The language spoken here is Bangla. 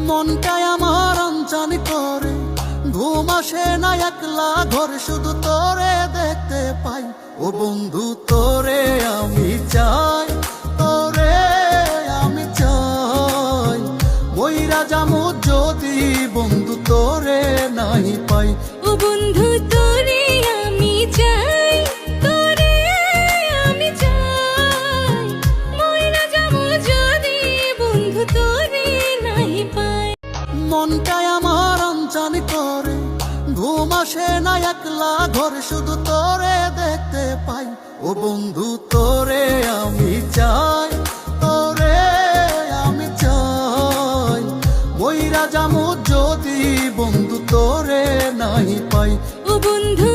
মনটাই আমার আনচান করে, ঘুম আসে না একলা ঘর শুধু তোরে দেখতে পাই। ও বন্ধু তোরে আমি চাই, তোরে আমি চাই, মইরা যামু যদি বন্ধু তোরে নাই পাই। ও বন্ধু তোরে আমি চাই, তোরে আমি চাই, মইরা যাবো যদি বন্ধু তোরে নাই পাই। মনটাই আমার আনচান করে, ঘুম আসে না একলা ঘর শুধু তোরে দেখতে পাই। ও বন্ধু তোরে আমি চাই, তোরে আমি চাই, মইরা যামু যদি বন্ধু তোরে নাই পাই। ও বন্ধু